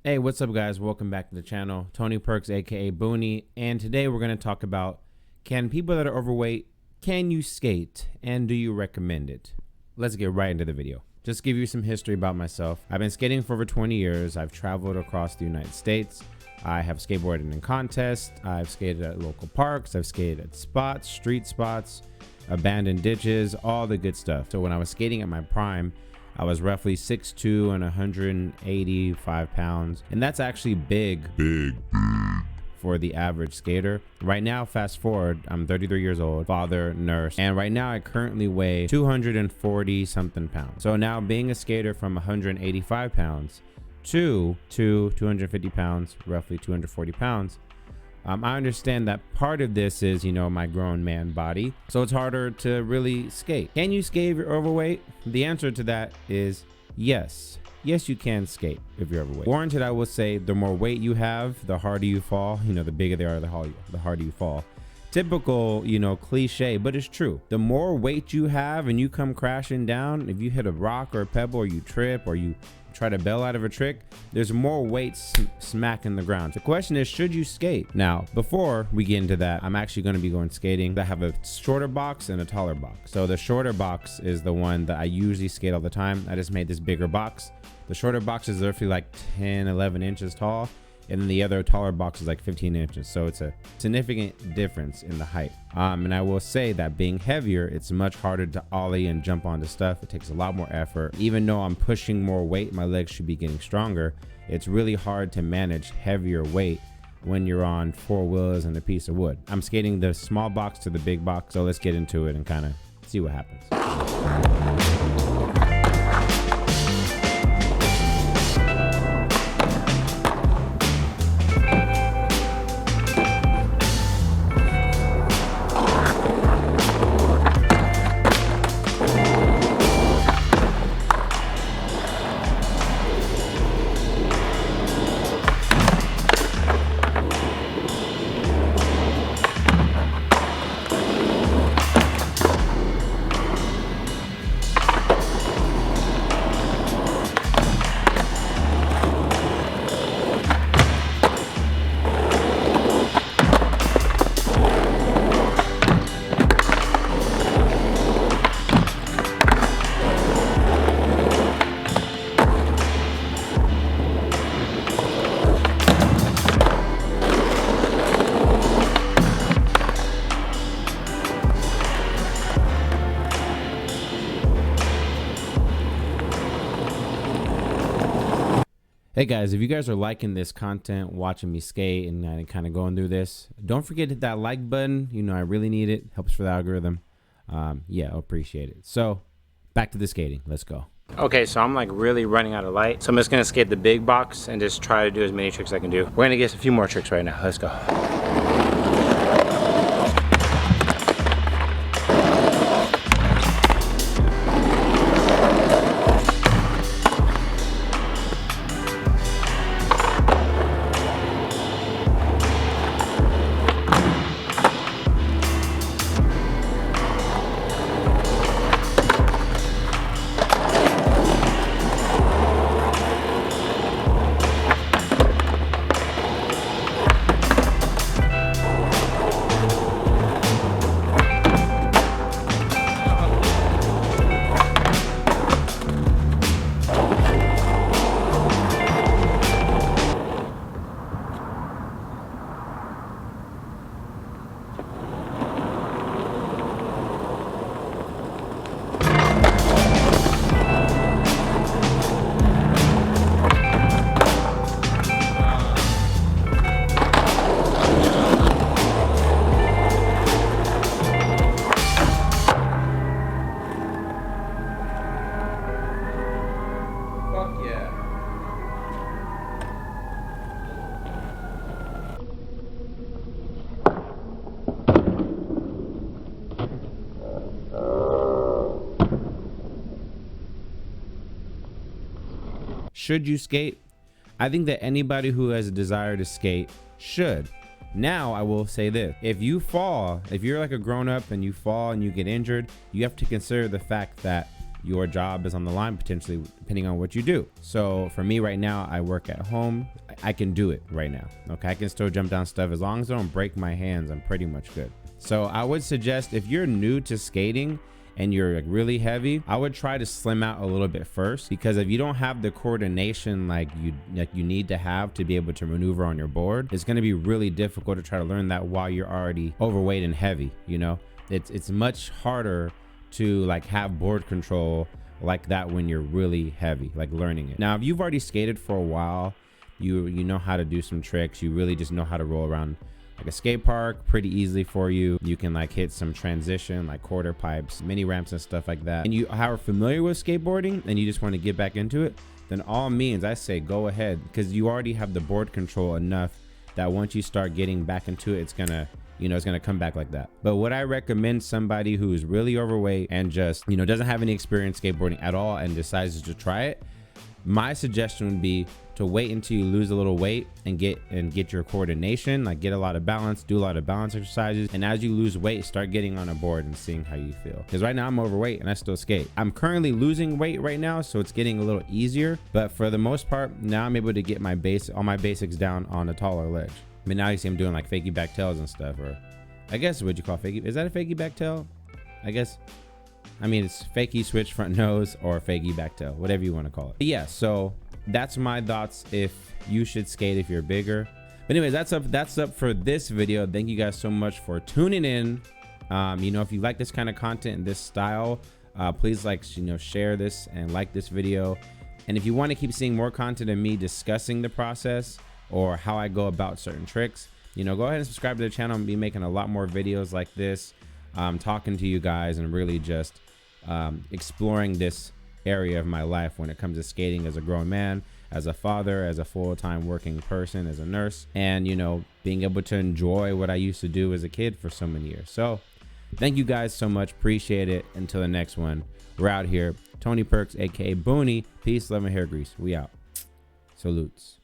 Hey, what's up guys? Welcome back to the channel. Tony Perks, aka Booney, and today we're going to talk about, can people that are overweight, can you skate, and do you recommend it? Let's get right into the video. Just give you some history about myself. I've been skating for over 20 years. I've traveled across the United States. I have skateboarded in contests. I've skated at local parks. I've skated at spots, street spots, abandoned ditches, all the good stuff. So when I was skating at my prime, I was roughly 6'2" and 185 pounds. And that's actually big for the average skater. Right now, fast forward, I'm 33 years old, father, nurse, and right now I currently weigh 240 something pounds. So now being a skater from 185 pounds to 250 pounds, roughly 240 pounds, I understand that part of this is, my grown man body. So it's harder to really skate. Can you skate if you're overweight? The answer to that is yes. Yes, you can skate if you're overweight. Warranted, I will say, the more weight you have, the harder you fall. The bigger they are, the harder you fall. Typical, cliche, but it's true. The more weight you have and you come crashing down, if you hit a rock or a pebble or you trip or you try to bail out of a trick, there's more weight smacking the ground. The question is, should you skate? Now, before we get into that, I'm actually going to be going skating. I have a shorter box and a taller box. So the shorter box is the one that I usually skate all the time. I just made this bigger box. The shorter box is roughly like 10, 11 inches tall. And then the other taller box is like 15 inches. So it's a significant difference in the height. And I will say that being heavier, it's much harder to ollie and jump onto stuff. It takes a lot more effort. Even though I'm pushing more weight, my legs should be getting stronger. It's really hard to manage heavier weight when you're on four wheels and a piece of wood. I'm skating the small box to the big box. So let's get into it and kind of see what happens. Hey guys, if you guys are liking this content, watching me skate and kind of going through this, don't forget to hit that like button. I really need it. Helps for the algorithm. Yeah, I appreciate it. So back to the skating. Let's go. Okay, so I'm like really running out of light. So I'm just going to skate the big box and just try to do as many tricks as I can do. We're going to get a few more tricks right now. Let's go. Should you skate? I think that anybody who has a desire to skate should. Now, I will say this. If you fall, if you're like a grown up and you fall and you get injured, you have to consider the fact that your job is on the line potentially, depending on what you do. So for me right now, I work at home. I can do it right now. Okay, I can still jump down stuff as long as I don't break my hands. I'm pretty much good. So I would suggest, if you're new to skating and you're like really heavy, I would try to slim out a little bit first, because if you don't have the coordination like you need to have to be able to maneuver on your board, it's going to be really difficult to try to learn that while you're already overweight and heavy. You know, it's much harder to like have board control like that when you're really heavy, like learning it. Now, if you've already skated for a while, you know how to do some tricks, you really just know how to roll around like a skate park pretty easily for you. You can like hit some transition, like quarter pipes, mini ramps and stuff like that. And you are familiar with skateboarding and you just want to get back into it, then all means I say go ahead, because you already have the board control enough that once you start getting back into it, it's gonna, you know, it's gonna come back like that. But what I recommend somebody who is really overweight and just, you know, doesn't have any experience skateboarding at all and decides to try it, my suggestion would be to wait until you lose a little weight and get your coordination, like get a lot of balance, do a lot of balance exercises, and as you lose weight, start getting on a board and seeing how you feel. Because right now I'm overweight and I still skate. I'm currently losing weight right now, so it's getting a little easier, but for the most part now I'm able to get all my basics down on a taller ledge. I mean, now you see I'm doing like fakie back tails and stuff, or I guess what you call fakie, is that a fakie back tail? I guess, I mean, it's fakie switch front nose or fakie back tail, whatever you want to call it. But yeah, so that's my thoughts if you should skate if you're bigger. But anyways, that's up for this video. Thank you guys so much for tuning in. You know, if you like this kind of content and this style, please share this and like this video. And if you want to keep seeing more content of me discussing the process or how I go about certain tricks, you know, go ahead and subscribe to the channel. I'll be making a lot more videos like this, talking to you guys and really just exploring this area of my life when it comes to skating as a grown man, as a father, as a full-time working person, as a nurse, and, you know, being able to enjoy what I used to do as a kid for so many years. So thank you guys so much. Appreciate it. Until the next one, we're out here. Tony Perks, aka Booney. Peace, love, and hair grease. We out. Salutes.